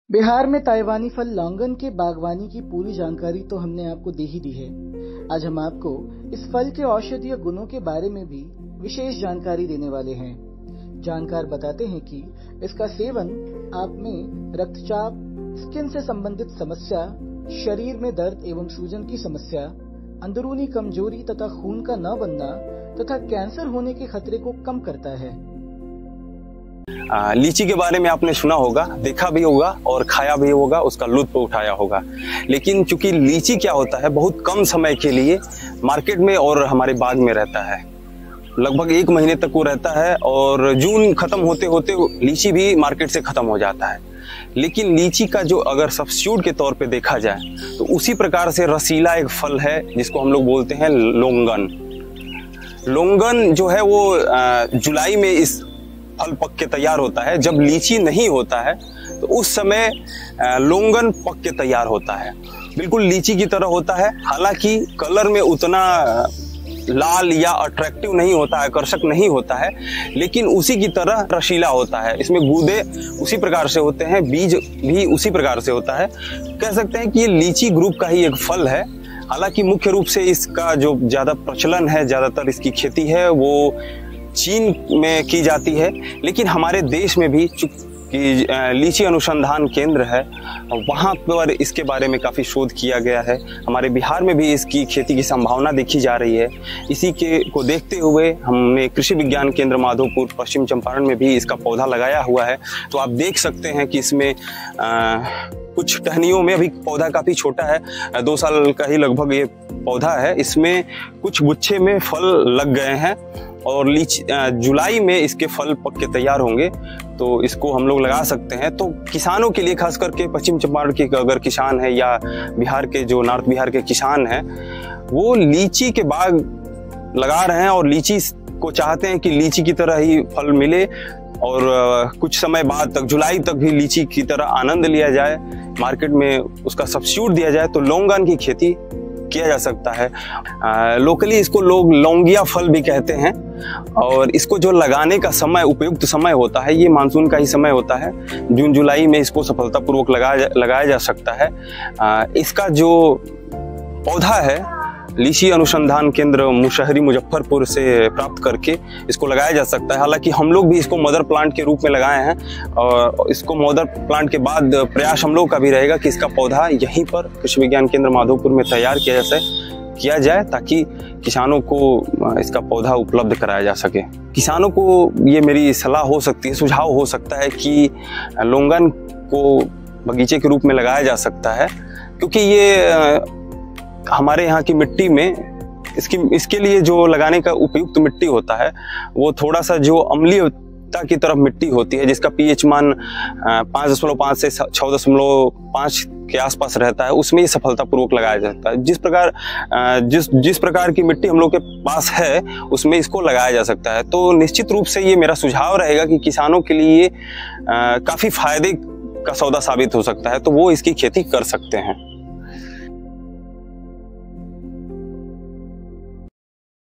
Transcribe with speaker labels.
Speaker 1: बिहार में ताइवानी फल लॉन्गन के बागवानी की पूरी जानकारी तो हमने आपको दे ही दी है। आज हम आपको इस फल के औषधीय गुणों के बारे में भी विशेष जानकारी देने वाले हैं। जानकार बताते हैं कि इसका सेवन आप में रक्तचाप, स्किन से संबंधित समस्या, शरीर में दर्द एवं सूजन की समस्या, अंदरूनी कमजोरी तथा खून का न बनना तथा कैंसर होने के खतरे को कम करता है।
Speaker 2: लीची के बारे में आपने सुना होगा, देखा भी होगा और खाया भी होगा, उसका लुत्फ उठाया होगा। लेकिन चूंकि लीची क्या होता है, बहुत कम समय के लिए मार्केट में और हमारे बाग में रहता है। लगभग 1 महीने तक वो रहता है और जून खत्म होते होते लीची भी मार्केट से खत्म हो जाता है। लेकिन लीची का जो अगर सब्स्टिट्यूट के तौर पे देखा जाए तो उसी प्रकार से रसीला एक फल है जिसको हम लोग बोलते हैं लोंगन। लोंगन जो है वो जुलाई में इस फल पक के तैयार होता है। जब लीची नहीं होता है तो उस समय लोंगन पक के तैयार होता है। बिल्कुल लीची की तरह होता है, हालांकि कलर में उतना लाल या अट्रैक्टिव नहीं होता है, आकर्षक नहीं होता है, लेकिन उसी की तरह रसीला होता है। इसमें गूदे उसी प्रकार से होते हैं, बीज भी उसी प्रकार से होता है। कह सकते हैं कि ये लीची ग्रुप का ही एक फल है। हालांकि मुख्य रूप से इसका जो ज्यादा प्रचलन है, ज्यादातर इसकी खेती है वो चीन में की जाती है। लेकिन हमारे देश में भी कि लीची अनुसंधान केंद्र है, वहाँ पर इसके बारे में काफ़ी शोध किया गया है। हमारे बिहार में भी इसकी खेती की संभावना देखी जा रही है। इसी को देखते हुए हमने कृषि विज्ञान केंद्र माधोपुर पश्चिम चंपारण में भी इसका पौधा लगाया हुआ है। तो आप देख सकते हैं कि इसमें कुछ टहनियों में अभी पौधा काफ़ी छोटा है, 2 साल का ही लगभग ये पौधा है। इसमें कुछ गुच्छे में फल लग गए हैं और जुलाई में इसके फल पक के तैयार होंगे, तो इसको हम लोग लगा सकते हैं। तो किसानों के लिए, खास करके पश्चिम चंपारण के अगर किसान है या बिहार के जो नॉर्थ बिहार के किसान हैं, वो लीची के बाग लगा रहे हैं और लीची को चाहते हैं कि लीची की तरह ही फल मिले और कुछ समय बाद तक, जुलाई तक भी लीची की तरह आनंद लिया जाए, मार्केट में उसका सब्स्टिट्यूट दिया जाए। तो लोंगन की खेती किया जा सकता है। लोकली इसको लोग लौंगिया फल भी कहते हैं। और इसको जो लगाने का समय, उपयुक्त समय होता है, ये मानसून का ही समय होता है। जून जुलाई में इसको सफलतापूर्वक लगाया जा सकता है। इसका जो पौधा है लीची अनुसंधान केंद्र मुशहरी मुजफ्फरपुर से प्राप्त करके इसको लगाया जा सकता है। हालांकि हम लोग भी इसको मदर प्लांट के रूप में लगाए हैं और इसको मदर प्लांट के बाद प्रयास हम लोग का भी रहेगा कि इसका पौधा यहीं पर कृषि विज्ञान केंद्र माधोपुर में तैयार किया जाए ताकि किसानों को इसका पौधा उपलब्ध कराया जा सके। किसानों को ये मेरी सलाह हो सकती है, सुझाव हो सकता है कि लोंगन को बगीचे के रूप में लगाया जा सकता है, क्योंकि ये हमारे यहाँ की मिट्टी में इसके लिए जो लगाने का उपयुक्त मिट्टी होता है वो थोड़ा सा जो अम्लीयता की तरफ मिट्टी होती है, जिसका पीएच मान 5.5 से 6.5 के आसपास रहता है, उसमें ये सफलतापूर्वक लगाया जाता है। जिस प्रकार की मिट्टी हम लोग के पास है उसमें इसको लगाया जा सकता है। तो निश्चित रूप से ये मेरा सुझाव रहेगा कि किसानों के लिए काफ़ी फायदे का सौदा साबित हो सकता है, तो वो इसकी खेती कर सकते हैं।